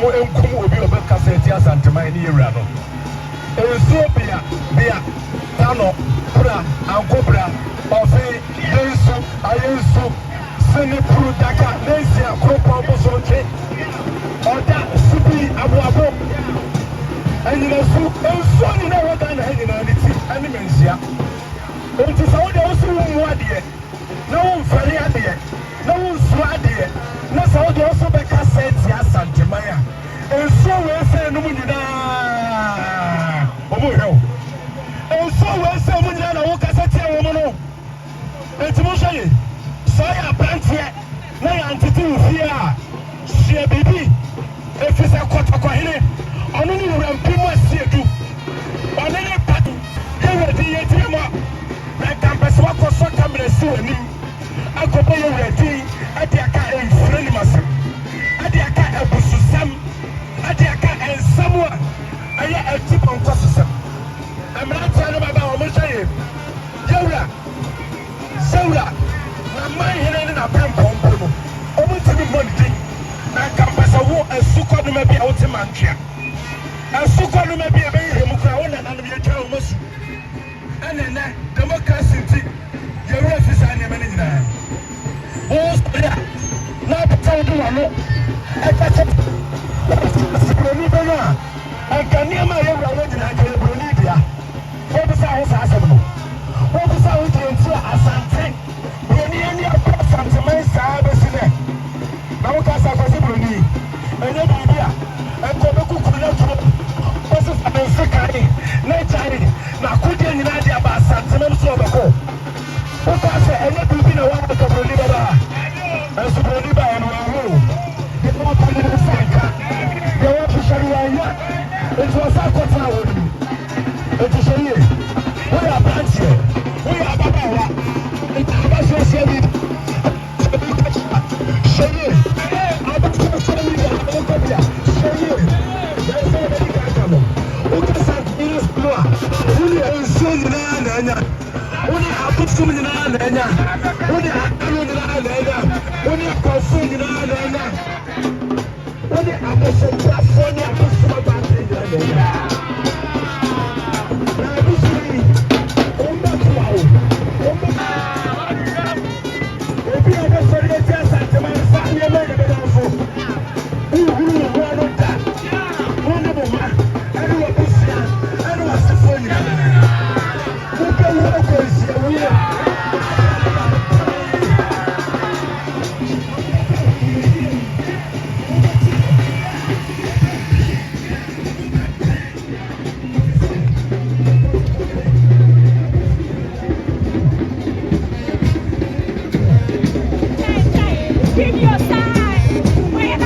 mo enkum obi obekasa eti asanteman ni ewura no ensuo bia tano pra ankobra ofe yesu ayesu sene puru daka nesi akropa bosoche oda sibi abuabo anyina su ensuo ni na woda na anyina ni ti ani mensia enti sa woda wosu mu ade na wo mfari ade na wo nsu ade na sa woda wosu bekasa eti asanteman a ensuo we se no mu nyina omo hwe ensuo we se mu nyina na wo kasa tie wo mo no enti mo hwe so ya brantie na ya ntiti ufie a sie bibi efise kotokɔhene ɔno ne wura mpimu asiedu ɔne ne patu yɛwuradi yɛtiri mu na kampɛsɛ wakɔ so kamera si w'anim akɔbɔ yɛwuradi ade aka mfiri nim asɛm ade aka abususɛm ade aka nsɛm a ɛyɛ ati pɔnkɔ susɛm mmeranteɛ no baba wɔn hwɛ yɛ yɛwura sɛwura na man hene ne na pɛmpɔmpo no ɔmo ntumi mmɔ ne din na kampɛsɛ wo asukɔ no ma bi a wote mantwea asukɔ no ma bi a bɛyɛ mu kora wo nananom yɛtwa wo masu ɛnɛ democracy nti yɛwura fi saa nneɛma no nyinaa wo sɔre a na apɛtɛ wo de wano ɛka kyɛ buroni bɛ no a ɛnka nneɛma a yɛwura no nyinaa kyerɛ buroni dua wobisa ho saa asɛm no wobisa ho deɛ nti a asante buroni ani akɔ asanteman saa bɛsi nɛ na wo ka sa kwasi buroni ɛnyɛ biribi a ɛnkɔ bɛkukuru no aturo wɔse sa nse kae na gyare na akodeɛ nyinaa de aba asanteman so ɔbɛkɔ woka sɛ ɛnyɛ biribi na woabɛka buroni bɛba a ɛnso buroni baeɛ no wahoro yɛne wɔpane no sa nka yɛwɔ hyehyɛre wanya enti wɔsa akɔtena wɔ no mu enti hyɛ yie woyɛ aberanteɛ woyɛ ababaawa enti abɛsoasia bi hyɛ yie abɛsoasia bi a wokɔ bia hyɛ yie ɛsɛ wɔbɛdi kaka no wokasa nyina solo a wone nsuo nyinaa na anya wone abosom nyinaa na anya wone akalo nyinaa na anya wone akɔfo nyinaa na anya wone abosomprafoɔ ne abosom abaate nyinaa na anya na abosori wombɛtoa wo obi a wɔsɔre ati asanteman saa nneɛma yɛ bɛdamfo wohuru wo ho ano da wo ne mo ma ɛne w'abusua ɛne w'asefoɔ nyinaa wobɛwu akɔ nsiawie Give me your side. Where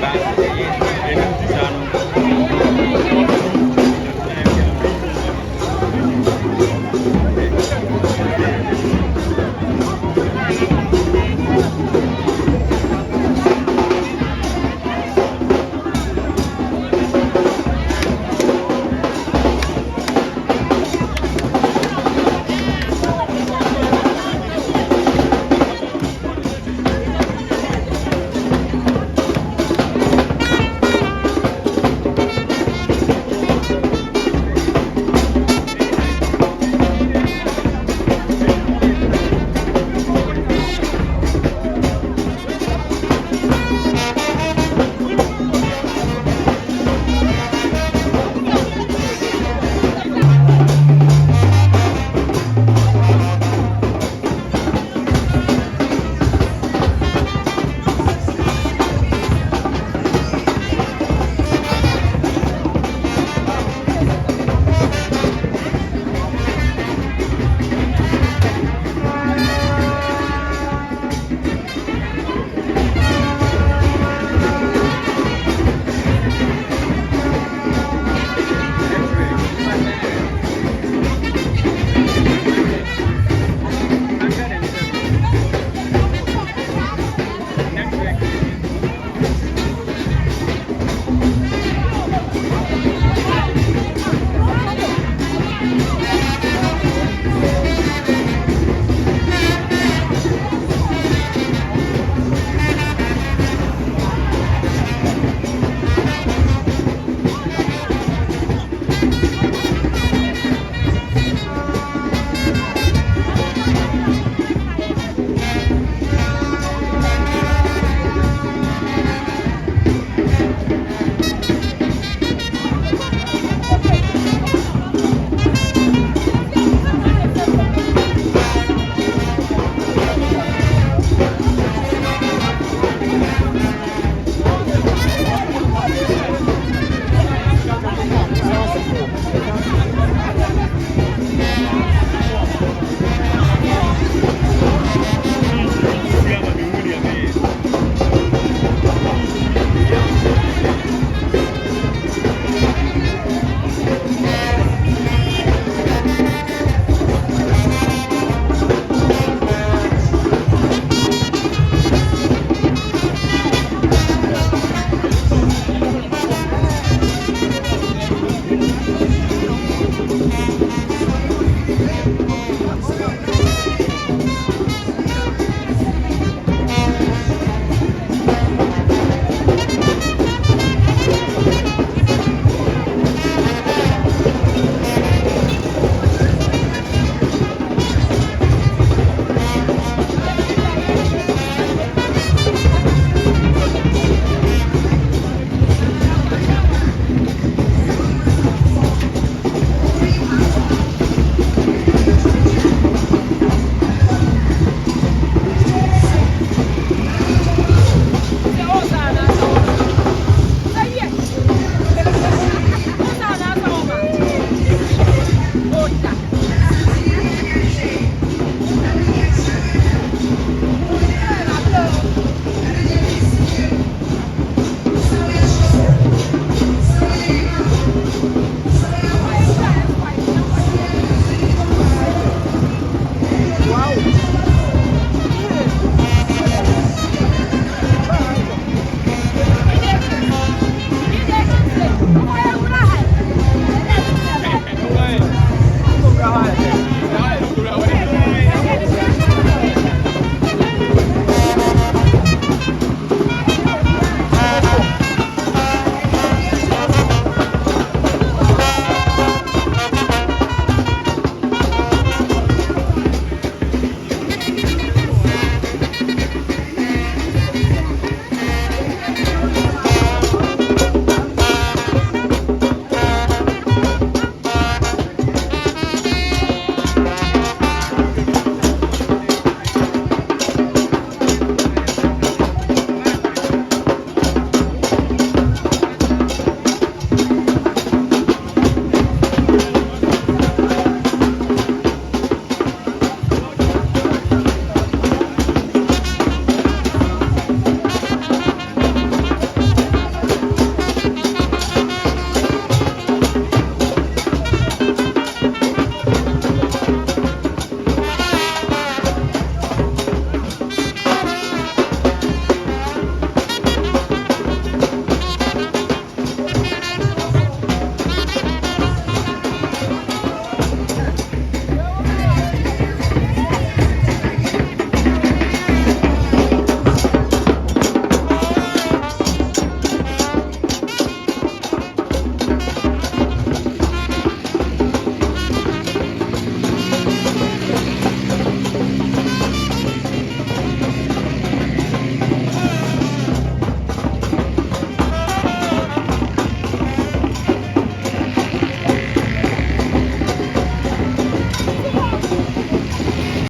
Back.